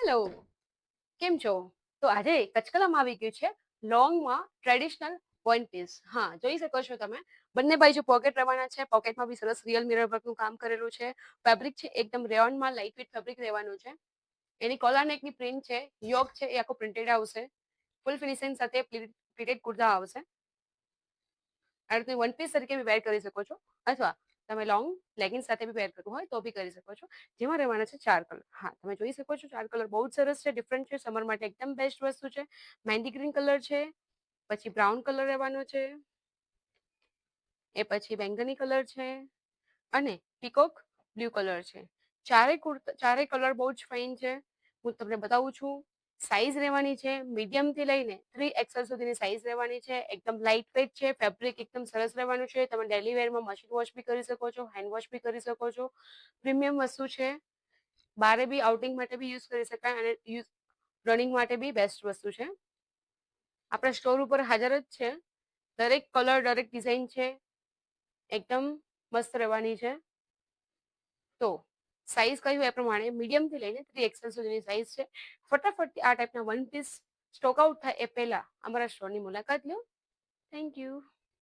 Hello, કેમ છો? તો આજે કચકલામાં આવી ગયું છે લોંગમાં ટ્રેડિશનલ વન પીસ. હા, જોઈ શકો છો તમે. બંને બાજુ પોકેટ રહેવાના છે. પોકેટમાં બી સરસ રિયલ મિરર વર્કનું કામ કરેલું છે. ફેબ્રિક છે એકદમ રેયોનમાં લાઇટ વેઇટ ફેબ્રિક રહેવાનું છે. એની કોલર નેકની પ્રિન્ટ છે, યોક છે એ આખો પ્રિન્ટેડ આવશે. ફૂલ ફિનિશિંગ સાથે પ્લીટેડ કુર્તા આવશે. આ રીતે વન પીસ તરીકે બી વેર કરી શકો છો, અથવા તમે લોંગ લેગિંગ સાથે બી વેર કરવું હોય તો બી કરી શકો છો. જેમાં રહેવાના છે 4 કલર. હા, તમે જોઈ શકો છો 4 કલર બહુ જ સરસ છે, ડિફરન્ટ છે, સમર માટે એકદમ બેસ્ટ વસ્તુ છે. મહેંદી ગ્રીન કલર છે, પછી બ્રાઉન કલર રહેવાનો છે, એ પછી બેંગની કલર છે, અને પીકોક બ્લુ કલર છે. ચારેય કલર બહુ જ ફાઇન છે. હું તમને બતાવું છું. સાઈઝ રહેવાની છે મીડિયમ થી લઈને 3XL સુધીની સાઈઝ રહેવાની છે. એકદમ લાઇટ વેઇટ છે, ફેબ્રિક એકદમ સરસ રહેવાનું છે. તમે ડેલી વેરમાં મશીન વોશ બી કરી શકો છો, હેન્ડ વોશ બી કરી શકો છો. પ્રીમિયમ વસ્તુ છે. બારે બી આઉટિંગ માટે બી યુઝ કરી શકાય, અને રનિંગ માટે બી બેસ્ટ વસ્તુ છે. આપણા સ્ટોર ઉપર હાજર જ છે. દરેક કલર, દરેક ડિઝાઇન છે એકદમ મસ્ત રહેવાની છે. તો સાઈઝ કહ્યું એ પ્રમાણે મીડિયમ થી લઈને 3XL સુધીની સાઈઝ છે. ફટાફટ આ ટાઈપના વન પીસ સ્ટોક આઉટ થાય એ પહેલા અમારા સ્ટોરની મુલાકાત લો. Thank you.